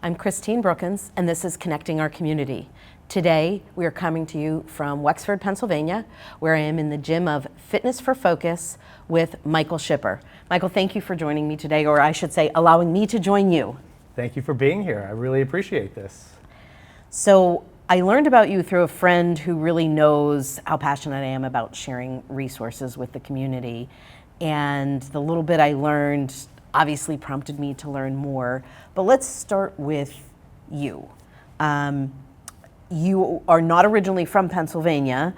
I'm Christine Brookins, and this is Connecting Our Community. Today, we are coming to you from Wexford, Pennsylvania, where I am in the gym of Fitness for Focus with Michael Schipper. Michael, thank you for joining me today, or I should say, allowing me to join you. Thank you for being here. I really appreciate this. So, I learned about you through a friend who really knows how passionate I am about sharing resources with the community. And the little bit I learned obviously prompted me to learn more. But let's start with you. You are not originally from Pennsylvania,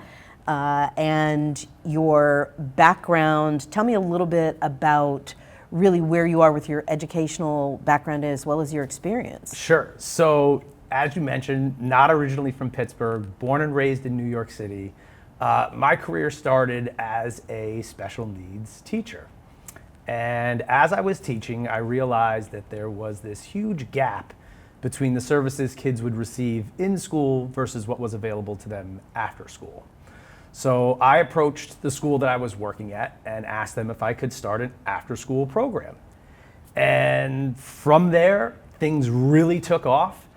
and your background, tell me a little bit about really where you are with your educational background as well as your experience. Sure. So, as you mentioned, not originally from Pittsburgh, born and raised in New York City. My career started as a special needs teacher. And as I was teaching, I realized that there was this huge gap between the services kids would receive in school versus what was available to them after school. So I approached the school that I was working at and asked them if I could start an after-school program. And from there, things really took off.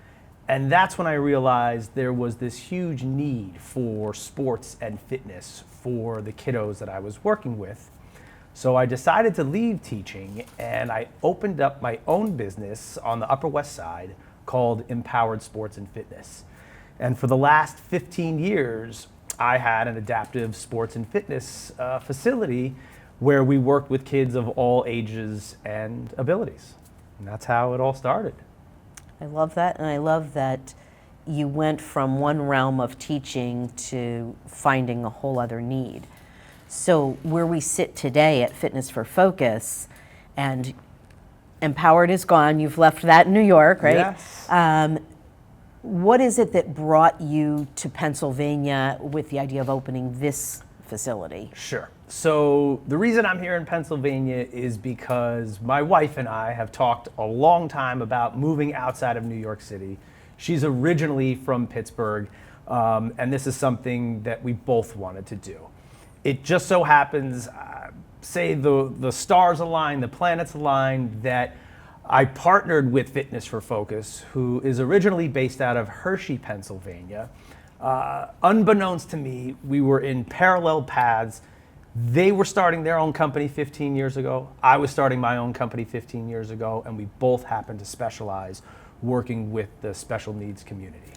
And that's when I realized there was this huge need for sports and fitness for the kiddos that I was working with. So I decided to leave teaching, and I opened up my own business on the Upper West Side called Empowered Sports and Fitness. And for the last 15 years, I had an adaptive sports and fitness facility where we worked with kids of all ages and abilities. And that's how it all started. I love that, and I love that you went from one realm of teaching to finding a whole other need. So where we sit today at Fitness for Focus, and Empowered is gone, you've left that in New York, right? Yes. What is it that brought you to Pennsylvania with the idea of opening this facility? Sure. So the reason I'm here in Pennsylvania is because my wife and I have talked a long time about moving outside of New York City. She's originally from Pittsburgh, and this is something that we both wanted to do. It just so happens, say the stars align, the planets align, that I partnered with Fitness for Focus, who is originally based out of Hershey, Pennsylvania. Unbeknownst to me, we were in parallel paths. They were starting their own company 15 years ago. I was starting my own company 15 years ago, and we both happened to specialize working with the special needs community.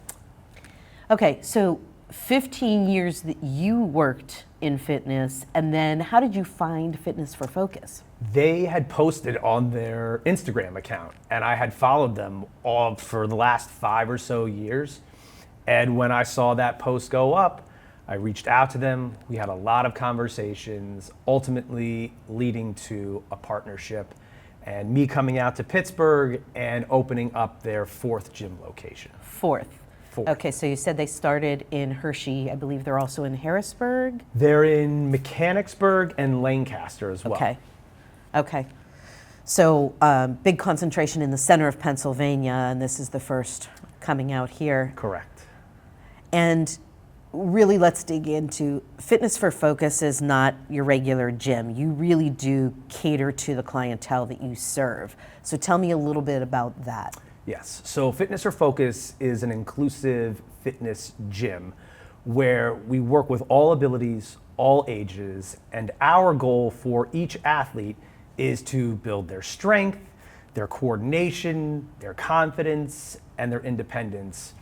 Okay, so 15 years that you worked in fitness, and then how did you find Fitness for Focus? They had posted on their Instagram account, and I had followed them all for the last 5 or so years. And when I saw that post go up, I reached out to them. We had a lot of conversations, ultimately leading to a partnership and me coming out to Pittsburgh and opening up their 4th gym location. Fourth. Okay, so you said they started in Hershey. I believe they're also in Harrisburg? They're in Mechanicsburg and Lancaster as well. Okay. So big concentration in the center of Pennsylvania, and this is the first coming out here. Correct. And really, let's dig into Fitness for Focus is not your regular gym. You really do cater to the clientele that you serve. So tell me a little bit about that. Yes, so Fitness for Focus is an inclusive fitness gym where we work with all abilities, all ages, and our goal for each athlete is to build their strength, their coordination, their confidence, and their independence.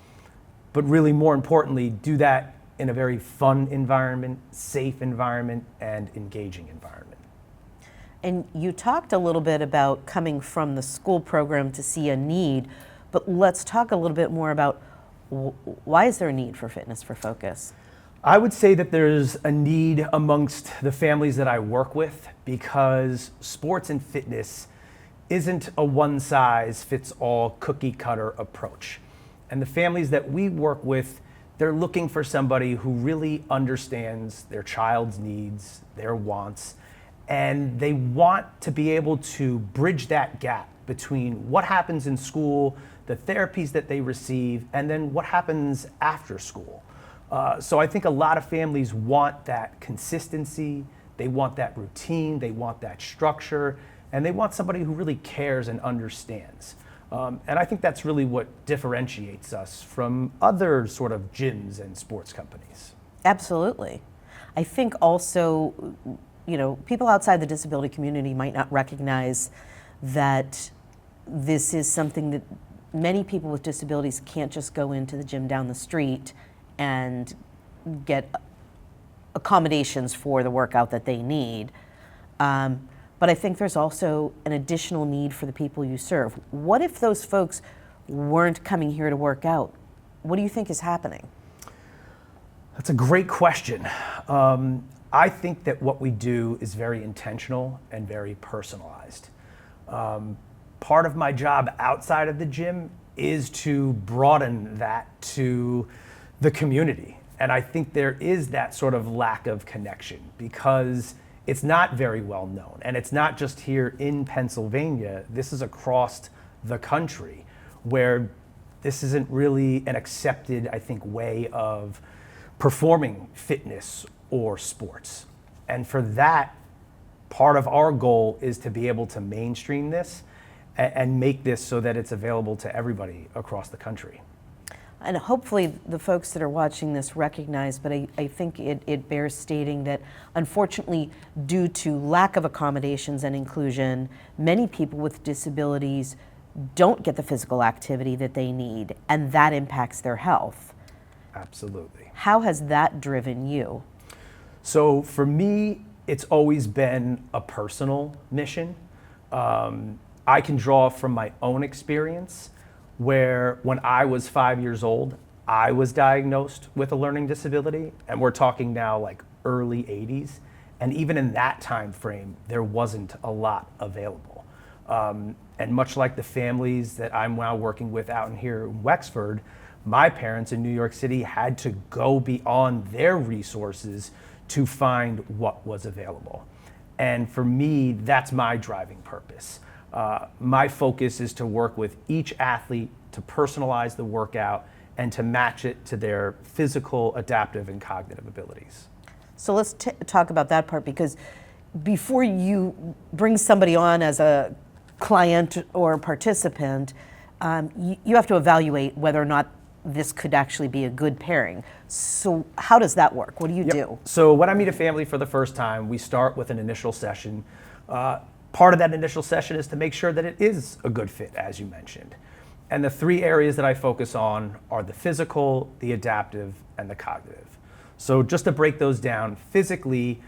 But really, more importantly, do that in a very fun environment, safe environment, and engaging environment. And you talked a little bit about coming from the school program to see a need, but let's talk a little bit more about why is there a need for Fitness for Focus? I would say that there's a need amongst the families that I work with because sports and fitness isn't a one-size-fits-all cookie-cutter approach. And the families that we work with, they're looking for somebody who really understands their child's needs, their wants, and they want to be able to bridge that gap between what happens in school, the therapies that they receive, and then what happens after school. So I think a lot of families want that consistency, they want that routine, they want that structure, and they want somebody who really cares and understands. And I think that's really what differentiates us from other sort of gyms and sports companies. Absolutely. I think also, people outside the disability community might not recognize that this is something that many people with disabilities can't just go into the gym down the street and get accommodations for the workout that they need. But I think there's also an additional need for the people you serve. What if those folks weren't coming here to work out? What do you think is happening? That's a great question. I think that what we do is very intentional and very personalized. Part of my job outside of the gym is to broaden that to the community. And I think there is that sort of lack of connection because it's not very well known. And it's not just here in Pennsylvania, this is across the country where this isn't really an accepted, I think, way of performing fitness or sports. And for that, part of our goal is to be able to mainstream this and make this so that it's available to everybody across the country. And hopefully the folks that are watching this recognize, but I think it bears stating that unfortunately, due to lack of accommodations and inclusion, many people with disabilities don't get the physical activity that they need, and that impacts their health. Absolutely. How has that driven you? So for me, it's always been a personal mission. I can draw from my own experience where when I was 5 years old, I was diagnosed with a learning disability, and we're talking now like early 80s. And even in that time frame, there wasn't a lot available. And much like the families that I'm now working with out in here in Wexford, my parents in New York City had to go beyond their resources to find what was available. And for me, that's my driving purpose. My focus is to work with each athlete to personalize the workout and to match it to their physical, adaptive, and cognitive abilities. So let's talk about that part, because before you bring somebody on as a client or participant, you have to evaluate whether or not this could actually be a good pairing. So how does that work? What do you do? So when I meet a family for the first time, we start with an initial session. Part of that initial session is to make sure that it is a good fit, as you mentioned. And the three areas that I focus on are the physical, the adaptive, and the cognitive. So just to break those down, physically,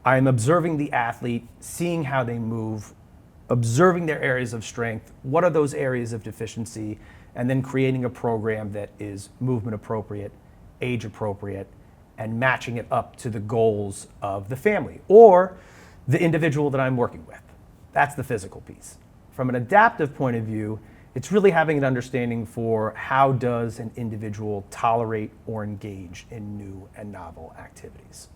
I'm observing the athlete, seeing how they move, observing their areas of strength, what are those areas of deficiency, and then creating a program that is movement appropriate, age appropriate, and matching it up to the goals of the family or the individual that I'm working with. That's the physical piece. From an adaptive point of view, it's really having an understanding for how does an individual tolerate or engage in new and novel activities.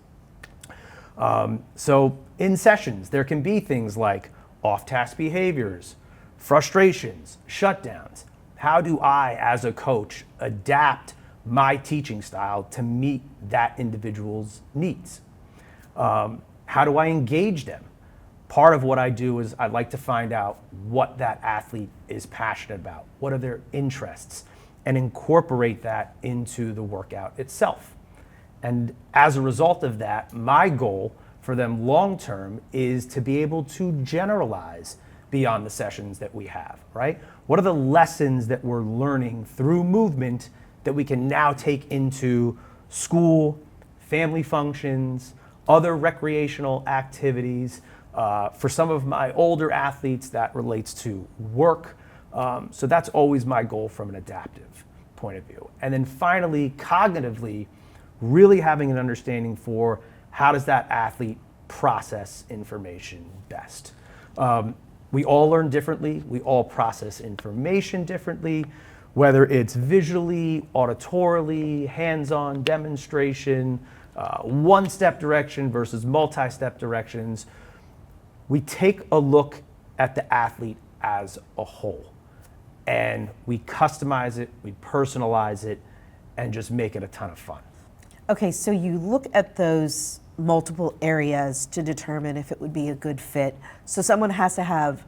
So in sessions, there can be things like off-task behaviors, frustrations, shutdowns. How do I, as a coach, adapt my teaching style to meet that individual's needs? How do I engage them? Part of what I do is I like to find out what that athlete is passionate about, what are their interests, and incorporate that into the workout itself. And as a result of that, my goal for them long term is to be able to generalize beyond the sessions that we have, right? What are the lessons that we're learning through movement that we can now take into school, family functions, other recreational activities? For some of my older athletes, that relates to work. So that's always my goal from an adaptive point of view. And then finally, cognitively, really having an understanding for how does that athlete process information best. We all learn differently. We all process information differently, whether it's visually, auditorily, hands-on demonstration, one-step direction versus multi-step directions. We take a look at the athlete as a whole, and we customize it, we personalize it, and just make it a ton of fun. Okay, so you look at those multiple areas to determine if it would be a good fit. So someone has to have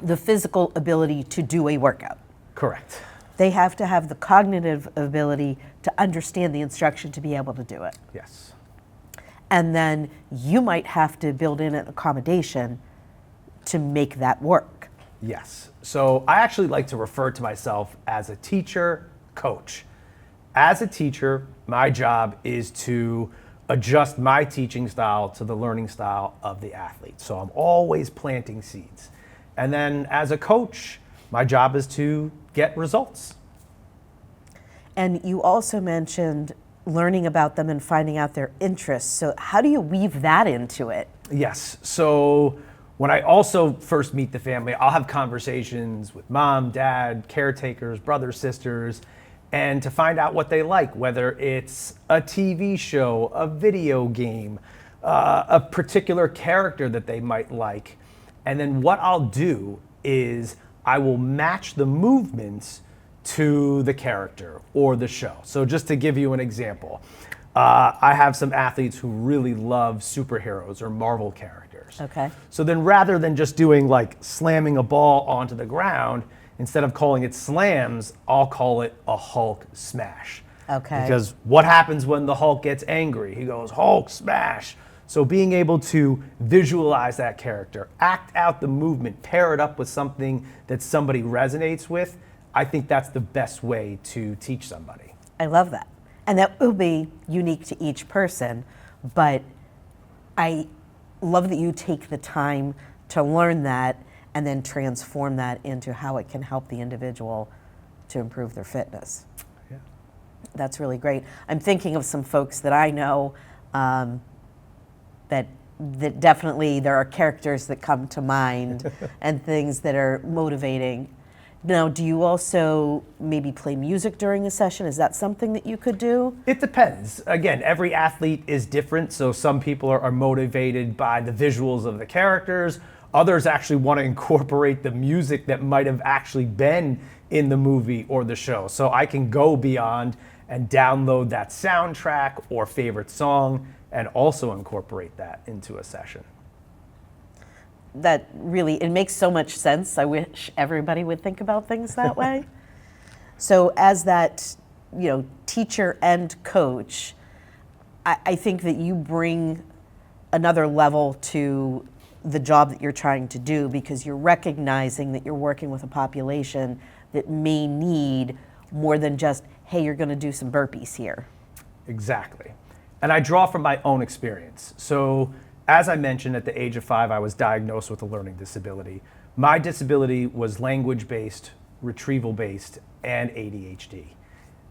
the physical ability to do a workout. Correct. They have to have the cognitive ability to understand the instruction to be able to do it. Yes. And then you might have to build in an accommodation to make that work. Yes. So I actually like to refer to myself as a teacher coach. As a teacher, my job is to adjust my teaching style to the learning style of the athlete. So I'm always planting seeds. And then as a coach, my job is to get results. And you also mentioned learning about them and finding out their interests. So how do you weave that into it? Yes. So when I also first meet the family, I'll have conversations with mom, dad, caretakers, brothers, sisters, and to find out what they like, whether it's a TV show, a video game, a particular character that they might like. And then what I'll do is I will match the movements to the character or the show. So just to give you an example, I have some athletes who really love superheroes or Marvel characters. Okay. So then rather than just doing like slamming a ball onto the ground, instead of calling it slams, I'll call it a Hulk smash. Okay. Because what happens when the Hulk gets angry? He goes, Hulk smash. So being able to visualize that character, act out the movement, pair it up with something that somebody resonates with, I think that's the best way to teach somebody. I love that. And that will be unique to each person, but I love that you take the time to learn that and then transform that into how it can help the individual to improve their fitness. Yeah. That's really great. I'm thinking of some folks that I know that definitely there are characters that come to mind and things that are motivating. Now, do you also maybe play music during a session? Is that something that you could do? It depends. Again, every athlete is different, so some people are motivated by the visuals of the characters. Others actually want to incorporate the music that might have actually been in the movie or the show. So I can go beyond and download that soundtrack or favorite song and also incorporate that into a session. That really, it makes so much sense. I wish everybody would think about things that way. So as that, teacher and coach, I think that you bring another level to the job that you're trying to do, because you're recognizing that you're working with a population that may need more than just, hey, you're going to do some burpees here. Exactly. And I draw from my own experience. So as I mentioned, at the age of 5, I was diagnosed with a learning disability. My disability was language-based, retrieval-based, and ADHD.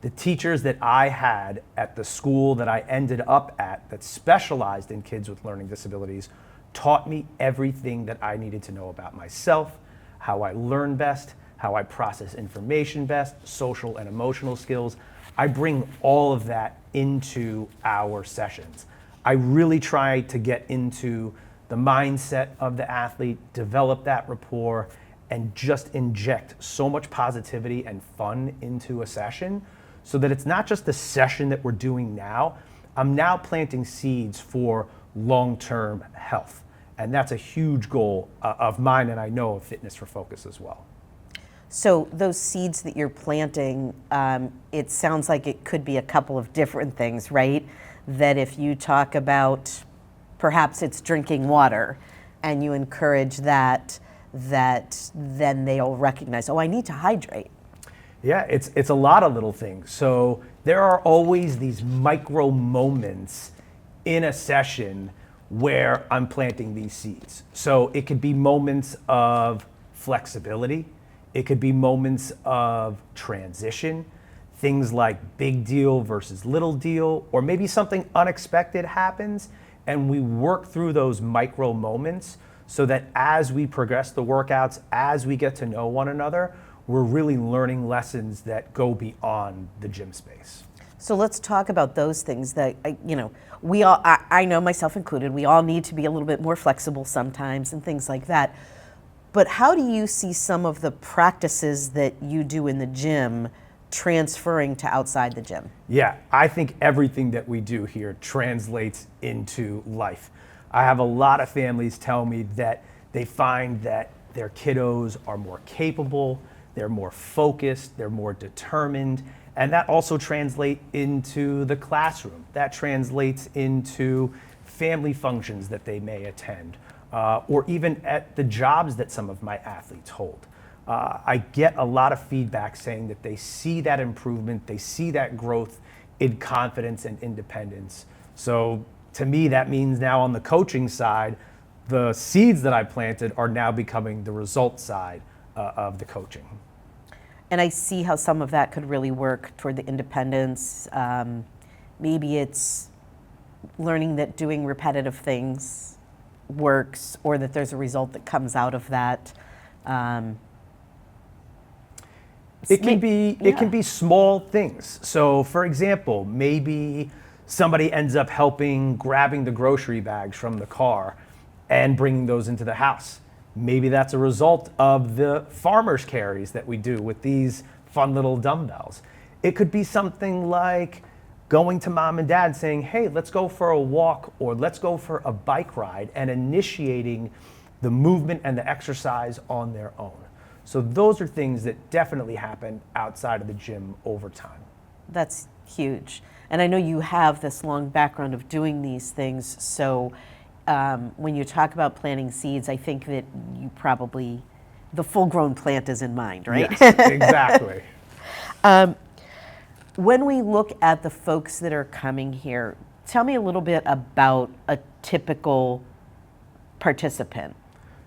The teachers that I had at the school that I ended up at that specialized in kids with learning disabilities taught me everything that I needed to know about myself, how I learn best, how I process information best, social and emotional skills. I bring all of that into our sessions. I really try to get into the mindset of the athlete, develop that rapport, and just inject so much positivity and fun into a session so that it's not just the session that we're doing now. I'm now planting seeds for long-term health. And that's a huge goal of mine, and I know of Fitness for Focus as well. So those seeds that you're planting, it sounds like it could be a couple of different things, right? That if you talk about, perhaps it's drinking water, and you encourage that then they'll recognize, oh, I need to hydrate. Yeah, it's a lot of little things. So there are always these micro moments in a session where I'm planting these seeds. So it could be moments of flexibility. It could be moments of transition, things like big deal versus little deal, or maybe something unexpected happens and we work through those micro moments so that as we progress the workouts, as we get to know one another, we're really learning lessons that go beyond the gym space. So let's talk about those things that, we all, I know myself included, we all need to be a little bit more flexible sometimes and things like that. But how do you see some of the practices that you do in the gym transferring to outside the gym? Yeah, I think everything that we do here translates into life. I have a lot of families tell me that they find that their kiddos are more capable, they're more focused, they're more determined, and that also translates into the classroom. That translates into family functions that they may attend, or even at the jobs that some of my athletes hold. I get a lot of feedback saying that they see that improvement, they see that growth in confidence and independence. So to me, that means now on the coaching side, the seeds that I planted are now becoming the result side of the coaching. And I see how some of that could really work toward the independence. Maybe it's learning that doing repetitive things works, or that there's a result that comes out of that. It can be small things. So for example, maybe somebody ends up grabbing the grocery bags from the car and bringing those into the house. Maybe that's a result of the farmer's carries that we do with these fun little dumbbells. It could be something like going to mom and dad saying, hey, let's go for a walk or let's go for a bike ride, and initiating the movement and the exercise on their own. So those are things that definitely happen outside of the gym over time. That's huge. And I know you have this long background of doing these things, so when you talk about planting seeds, I think that you probably, the full-grown plant is in mind, right? Yes, exactly. When we look at the folks that are coming here, tell me a little bit about a typical participant.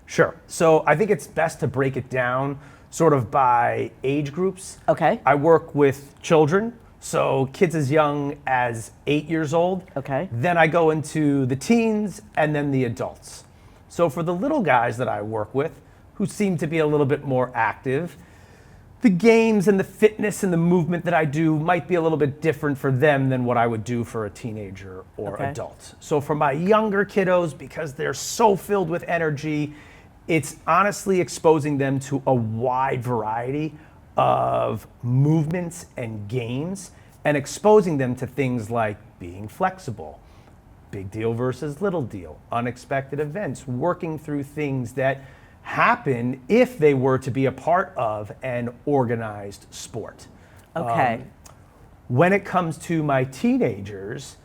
Sure. So I think it's best to break it down sort of by age groups. Okay. I work with children, so kids as young as 8 years old. Okay. Then I go into the teens and then the adults. So for the little guys that I work with, who seem to be a little bit more active, the games and the fitness and the movement that I do might be a little bit different for them than what I would do for a teenager or adult. So for my younger kiddos, because they're so filled with energy, it's honestly exposing them to a wide variety of movements and games, and exposing them to things like being flexible, big deal versus little deal, unexpected events, working through things that happen if they were to be a part of an organized sport. Okay. When it comes to my teenagers,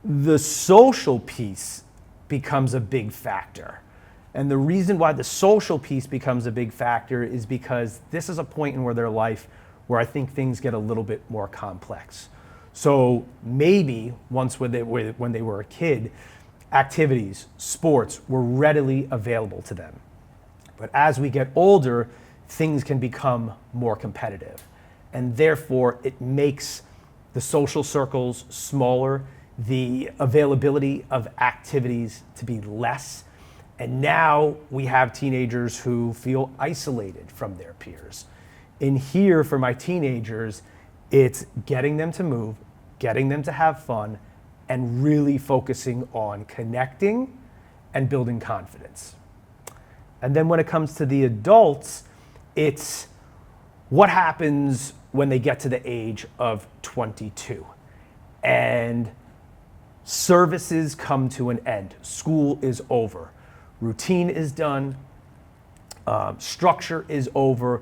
the social piece becomes a big factor. And the reason why the social piece becomes a big factor is because this is a point in their life where I think things get a little bit more complex. So maybe once when they were a kid, activities, sports were readily available to them. But as we get older, things can become more competitive. And therefore, it makes the social circles smaller, the availability of activities to be less. And now we have teenagers who feel isolated from their peers. In here, for my teenagers, it's getting them to move, getting them to have fun, and really focusing on connecting and building confidence. And then when it comes to the adults, it's what happens when they get to the age of 22. And services come to an end. School is over. Routine is done. Structure is over.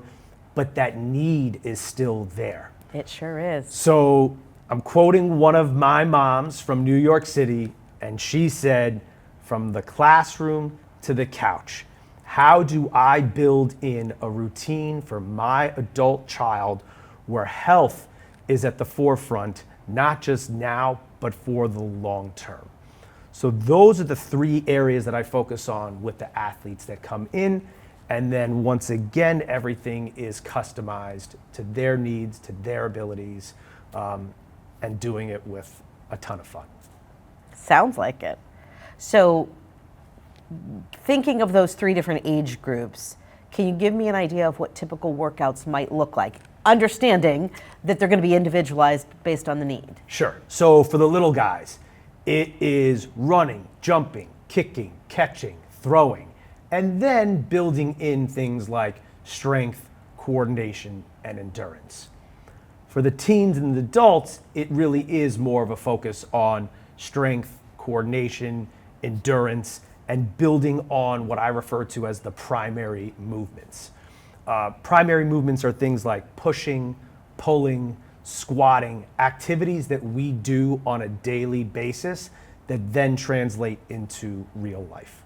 But that need is still there. It sure is. So I'm quoting one of my moms from New York City, and she said, from the classroom to the couch, how do I build in a routine for my adult child where health is at the forefront, not just now, but for the long term? So those are the three areas that I focus on with the athletes that come in. And then once again, everything is customized to their needs, to their abilities, and doing it with a ton of fun. Sounds like it. So thinking of those three different age groups, can you give me an idea of what typical workouts might look like? Understanding that they're going to be individualized based on the need. Sure. So for the little guys, it is running, jumping, kicking, catching, throwing, and then building in things like strength, coordination, and endurance. For the teens and the adults, it really is more of a focus on strength, coordination, endurance, and building on what I refer to as the primary movements. Primary movements are things like pushing, pulling, squatting, activities that we do on a daily basis that then translate into real life.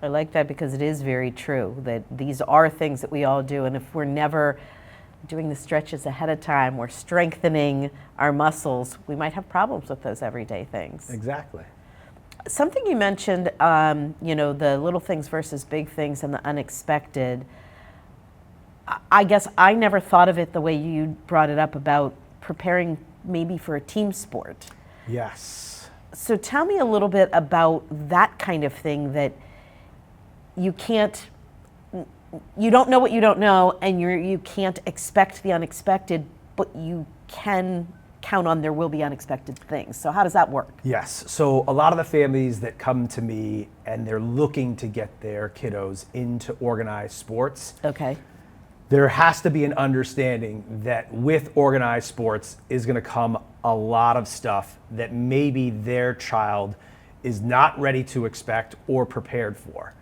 I like that because it is very true that these are things that we all do, and if we're never doing the stretches ahead of time, we're strengthening our muscles, we might have problems with those everyday things. Exactly. Something you mentioned, the little things versus big things and the unexpected. I guess I never thought of it the way you brought it up about preparing maybe for a team sport. Yes. So tell me a little bit about that kind of thing that you don't know what you don't know, and you can't expect the unexpected, but you can count on there will be unexpected things. So how does that work? Yes. So a lot of the families that come to me and they're looking to get their kiddos into organized sports, Okay. there has to be an understanding that with organized sports is going to come a lot of stuff that maybe their child is not ready to expect or prepared for.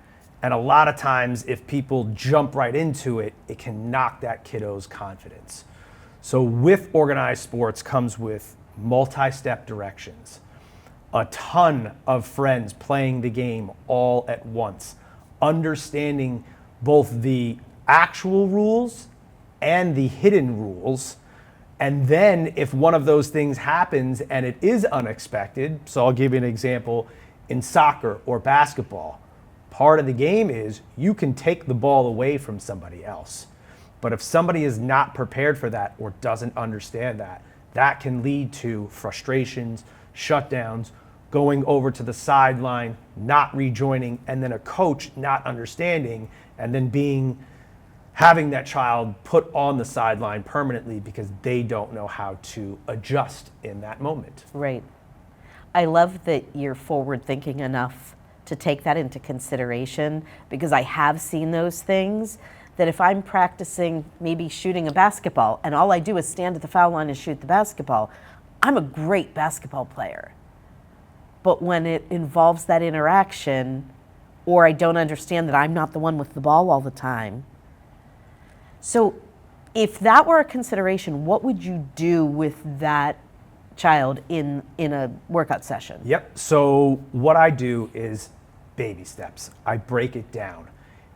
And a lot of times, if people jump right into it, it can knock that kiddo's confidence. So with organized sports comes with multi-step directions, a ton of friends playing the game all at once, understanding both the actual rules and the hidden rules. And then if one of those things happens and it is unexpected, so I'll give you an example, in soccer or basketball, part of the game is you can take the ball away from somebody else. But if somebody is not prepared for that or doesn't understand that, that can lead to frustrations, shutdowns, going over to the sideline, not rejoining, and then a coach not understanding, and then having that child put on the sideline permanently because they don't know how to adjust in that moment. Right. I love that you're forward thinking enough to take that into consideration, because I have seen those things that if I'm practicing maybe shooting a basketball and all I do is stand at the foul line and shoot the basketball, I'm a great basketball player. But when it involves that interaction, or I don't understand that I'm not the one with the ball all the time. So if that were a consideration, what would you do with that child in a workout session? Yep. So what I do is baby steps. I break it down.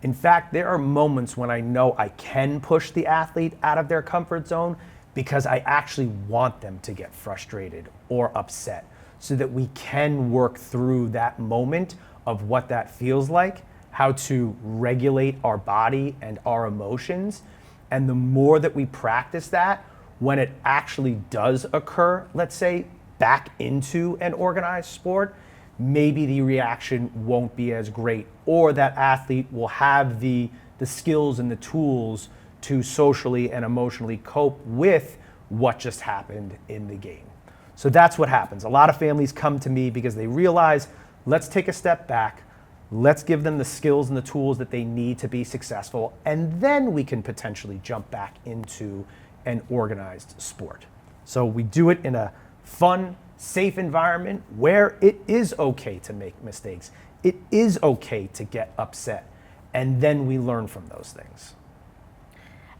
In fact, there are moments when I know I can push the athlete out of their comfort zone because I actually want them to get frustrated or upset so that we can work through that moment of what that feels like, how to regulate our body and our emotions. And the more that we practice that, when it actually does occur, let's say back into an organized sport, maybe the reaction won't be as great, or that athlete will have the skills and the tools to socially and emotionally cope with what just happened in the game. So that's what happens. A lot of families come to me because they realize, let's take a step back, let's give them the skills and the tools that they need to be successful, and then we can potentially jump back into an organized sport. So we do it in a fun, safe environment where it is okay to make mistakes. It is okay to get upset, and then we learn from those things.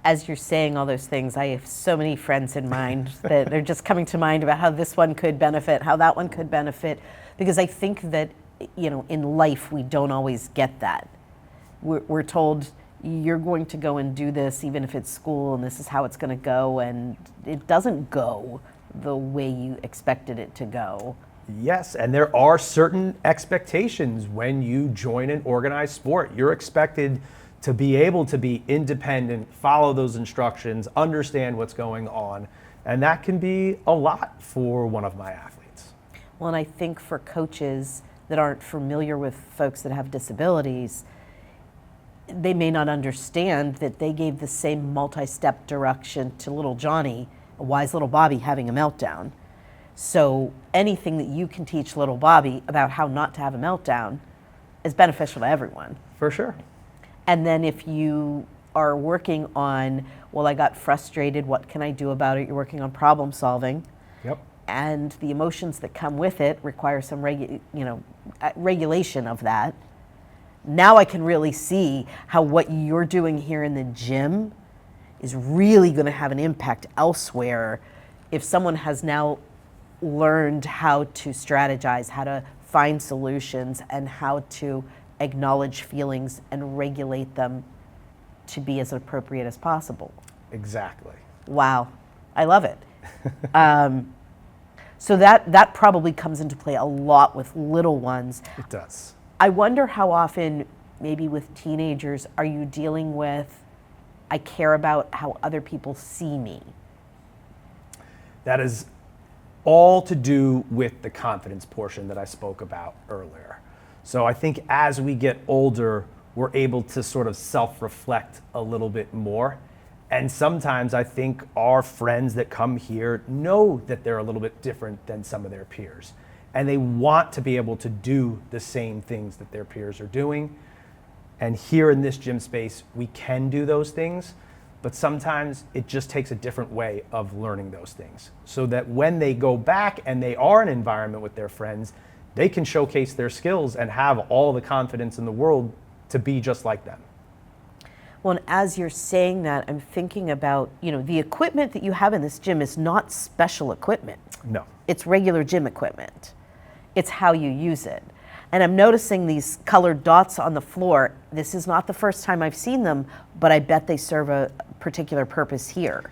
As you're saying all those things, I have so many friends in mind that they're just coming to mind about how this one could benefit, how that one could benefit, because I think that, in life we don't always get that. We're told you're going to go and do this even if it's school, and this is how it's going to go, and it doesn't go the way you expected it to go. Yes, and there are certain expectations when you join an organized sport. You're expected to be able to be independent, follow those instructions, understand what's going on, and that can be a lot for one of my athletes. Well, and I think for coaches that aren't familiar with folks that have disabilities, they may not understand that they gave the same multi-step direction to little Johnny, a wise little Bobby having a meltdown. So anything that you can teach little Bobby about how not to have a meltdown is beneficial to everyone. For sure. And then if you are working on, well, I got frustrated, what can I do about it? You're working on problem solving. Yep. and the emotions that come with it require some regulation of that. Now I can really see how what you're doing here in the gym is really going to have an impact elsewhere if someone has now learned how to strategize, how to find solutions, and how to acknowledge feelings and regulate them to be as appropriate as possible. Exactly. Wow, I love it. So that probably comes into play a lot with little ones. It does. I wonder how often, maybe with teenagers, are you dealing with, I care about how other people see me? That is all to do with the confidence portion that I spoke about earlier. So I think as we get older, we're able to sort of self-reflect a little bit more. And sometimes I think our friends that come here know that they're a little bit different than some of their peers. And they want to be able to do the same things that their peers are doing. And here in this gym space, we can do those things, but sometimes it just takes a different way of learning those things. So that when they go back and they are in an environment with their friends, they can showcase their skills and have all the confidence in the world to be just like them. Well, and as you're saying that, I'm thinking about, the equipment that you have in this gym is not special equipment. No. It's regular gym equipment. It's how you use it. And I'm noticing these colored dots on the floor. This is not the first time I've seen them, but I bet they serve a particular purpose here.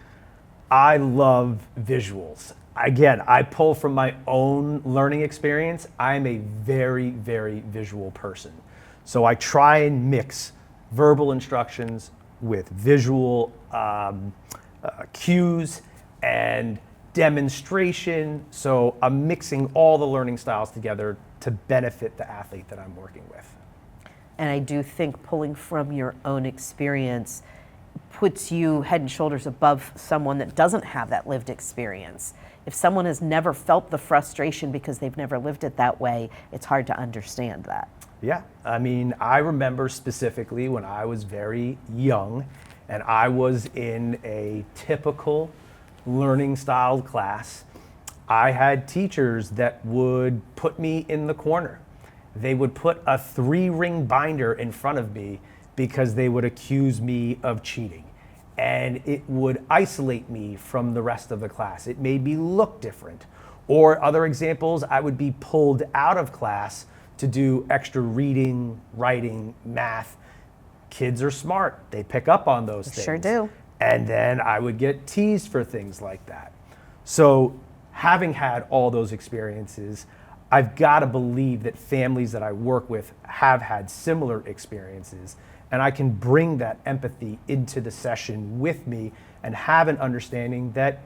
I love visuals. Again, I pull from my own learning experience. I'm a very, very visual person. So I try and mix verbal instructions with visual cues and demonstration. So I'm mixing all the learning styles together to benefit the athlete that I'm working with. And I do think pulling from your own experience puts you head and shoulders above someone that doesn't have that lived experience. If someone has never felt the frustration because they've never lived it that way, it's hard to understand that. Yeah, I mean, I remember specifically when I was very young and I was in a typical learning style class, I had teachers that would put me in the corner. They would put a 3-ring binder in front of me because they would accuse me of cheating. And it would isolate me from the rest of the class. It made me look different. Or other examples, I would be pulled out of class to do extra reading, writing, math. Kids are smart. They pick up on those things. Sure do. And then I would get teased for things like that. So having had all those experiences, I've got to believe that families that I work with have had similar experiences, and I can bring that empathy into the session with me and have an understanding that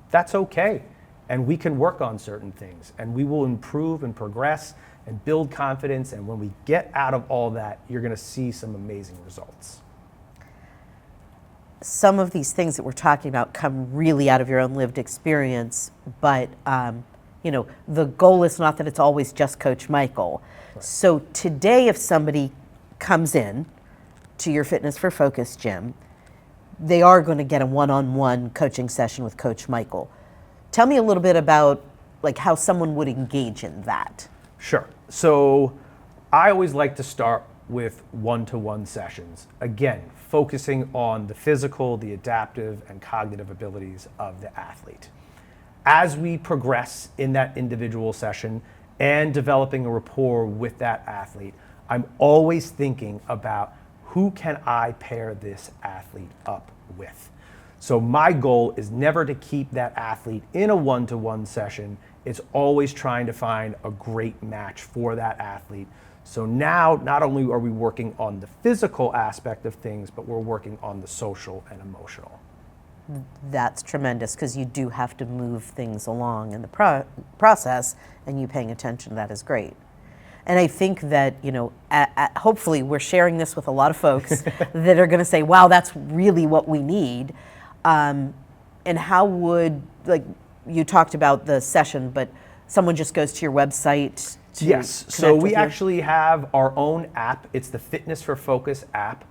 that's okay, and we can work on certain things, and we will improve and progress and build confidence, and when we get out of all that, you're going to see some amazing results. Some of these things that we're talking about come really out of your own lived experience, but the goal is not that it's always just Coach Michael. Right. So today, if somebody comes in to your Fitness for Focus gym, they are going to get a one-on-one coaching session with Coach Michael. Tell me a little bit about how someone would engage in that. Sure. So I always like to start with one-to-one sessions. Again, focusing on the physical, the adaptive, and cognitive abilities of the athlete. As we progress in that individual session and developing a rapport with that athlete, I'm always thinking about who can I pair this athlete up with. So my goal is never to keep that athlete in a one-to-one session. It's always trying to find a great match for that athlete. So now, not only are we working on the physical aspect of things, but we're working on the social and emotional. That's tremendous, because you do have to move things along in the process, and you paying attention to that is great. And I think that, hopefully we're sharing this with a lot of folks that are going to say, wow, that's really what we need. And how would, you talked about the session, but someone just goes to your website to Yes, so we actually have our own app. It's the Fitness for Focus app.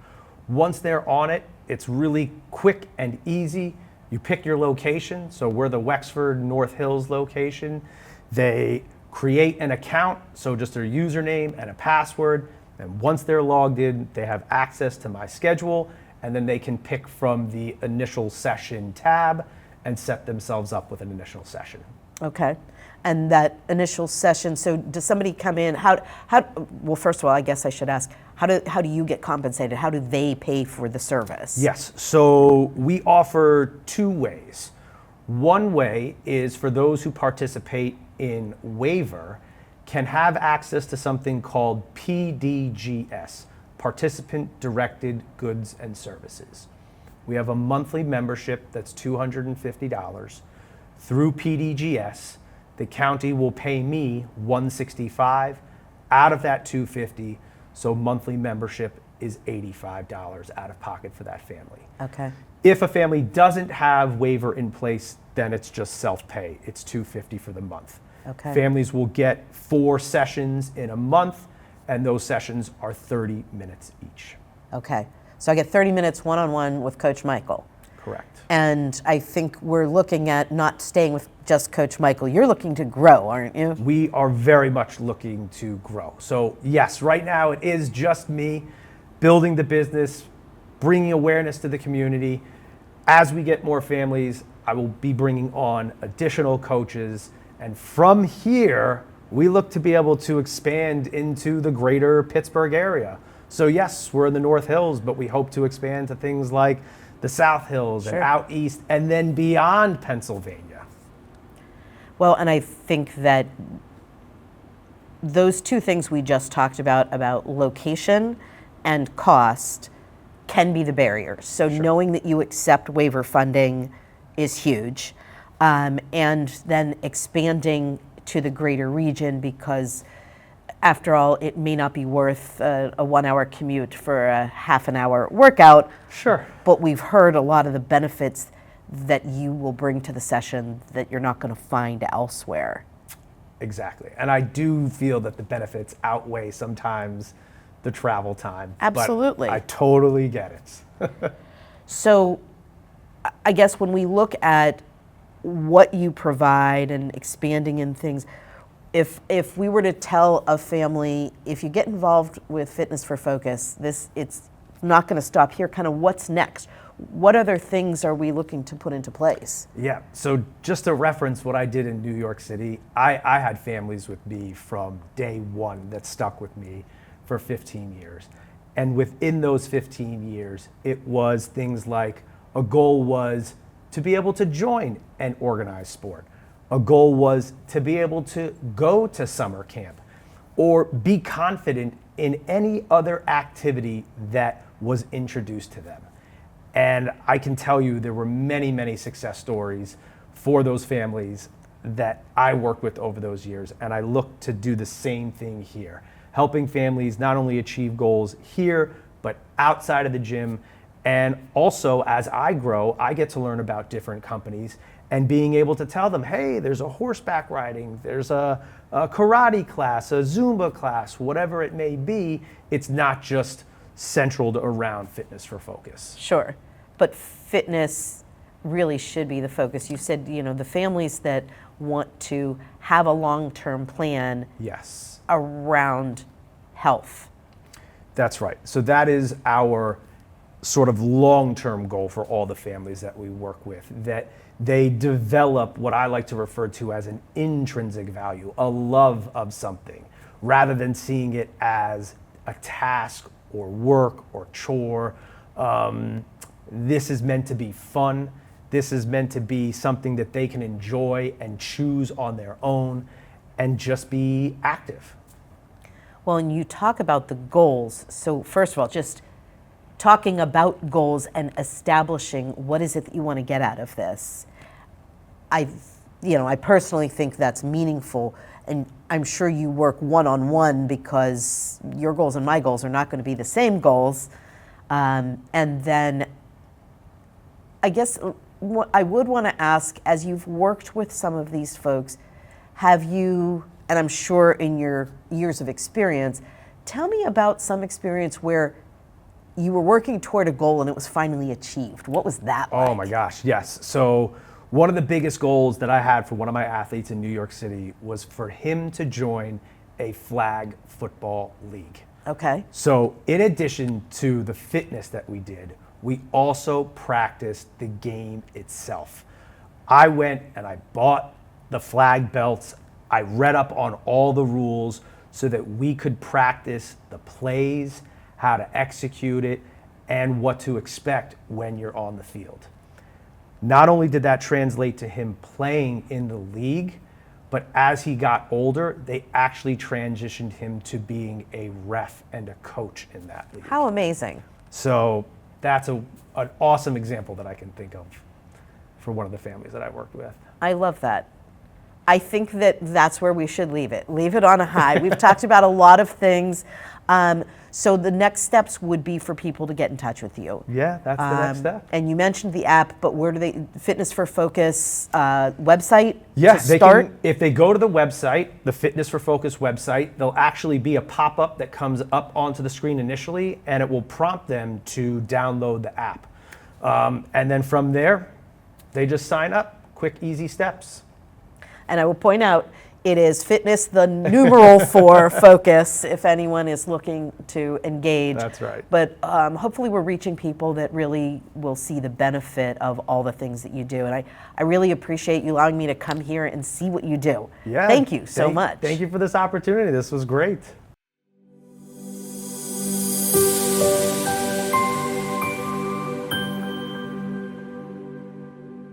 Once they're on it, it's really quick and easy. You pick your location, so we're the Wexford North Hills location. They create an account, so just their username and a password, and once they're logged in, they have access to my schedule, and then they can pick from the initial session tab and set themselves up with an initial session. Okay. And that initial session, so does somebody come in, well, first of all, I guess I should ask, how do you get compensated? How do they pay for the service? Yes, so we offer two ways. One way is for those who participate in waiver can have access to something called PDGS, Participant Directed Goods and Services. We have a monthly membership that's $250 through PDGS. The county will pay me $165 out of that $250, so monthly membership is $85 out of pocket for that family. Okay. If a family doesn't have waiver in place, then it's just self-pay. It's $250 for the month. Okay. Families will get 4 sessions in a month, and those sessions are 30 minutes each. Okay. So I get 30 minutes one-on-one with Coach Michael. Correct. And I think we're looking at not staying with just Coach Michael. You're looking to grow, aren't you? We are very much looking to grow. So yes, right now it is just me building the business, bringing awareness to the community. As we get more families, I will be bringing on additional coaches. And from here, we look to be able to expand into the greater Pittsburgh area. So yes, we're in the North Hills, but we hope to expand to things like the South Hills and out east, and then beyond Pennsylvania. Well, and I think that those two things we just talked about location and cost, can be the barriers. So knowing that you accept waiver funding is huge. And then expanding to the greater region, because after all, it may not be worth a 1-hour commute for a half an hour workout. Sure. But we've heard a lot of the benefits that you will bring to the session that you're not going to find elsewhere. Exactly. And I do feel that the benefits outweigh sometimes the travel time. Absolutely. But I totally get it. So I guess when we look at what you provide and expanding in things, if we were to tell a family, if you get involved with Fitness for Focus, it's not going to stop here. Kind of what's next? What other things are we looking to put into place? Yeah, so just to reference what I did in New York City, I had families with me from day one that stuck with me for 15 years. And within those 15 years, it was things like a goal was to be able to join an organized sport. A goal was to be able to go to summer camp or be confident in any other activity that was introduced to them. And I can tell you there were many, many success stories for those families that I worked with over those years. And I look to do the same thing here, helping families not only achieve goals here, but outside of the gym. And also, as I grow, I get to learn about different companies and being able to tell them, hey, there's a horseback riding, there's a karate class, a Zumba class, whatever it may be. It's not just centered around Fitness for Focus. Sure, but fitness really should be the focus. You said, the families that want to have a long-term plan Yes. around health. That's right. So that is our sort of long-term goal for all the families that we work with, that they develop what I like to refer to as an intrinsic value, a love of something, rather than seeing it as a task or work or chore. This is meant to be fun. This is meant to be something that they can enjoy and choose on their own and just be active. Well, and you talk about the goals. So first of all, just talking about goals and establishing what is it that you want to get out of this. I personally think that's meaningful, and I'm sure you work one-on-one because your goals and my goals are not going to be the same goals. And then I guess what I would want to ask, as you've worked with some of these folks, have you, and I'm sure in your years of experience, tell me about some experience where you were working toward a goal and it was finally achieved. What was that like? Oh my gosh, yes. So one of the biggest goals that I had for one of my athletes in New York City was for him to join a flag football league. Okay. So in addition to the fitness that we did, we also practiced the game itself. I went and I bought the flag belts. I read up on all the rules so that we could practice the plays, how to execute it, and what to expect when you're on the field. Not only did that translate to him playing in the league, but as he got older, they actually transitioned him to being a ref and a coach in that league. How amazing. So that's an awesome example that I can think of for one of the families that I worked with. I love that. I think that that's where we should leave it. Leave it on a high. We've talked about a lot of things. So the next steps would be for people to get in touch with you. Yeah, that's the next step. And you mentioned the app, but where do they, Fitness for Focus website Yeah, to start? if they go to the website, the Fitness for Focus website, there'll actually be a pop-up that comes up onto the screen initially, and it will prompt them to download the app. And then from there, they just sign up. Quick, easy steps. And I will point out, it is fitness, the numeral for focus, if anyone is looking to engage. That's right. But hopefully we're reaching people that really will see the benefit of all the things that you do. And I really appreciate you allowing me to come here and see what you do. Yeah. Thank you so much. Thank you for this opportunity. This was great.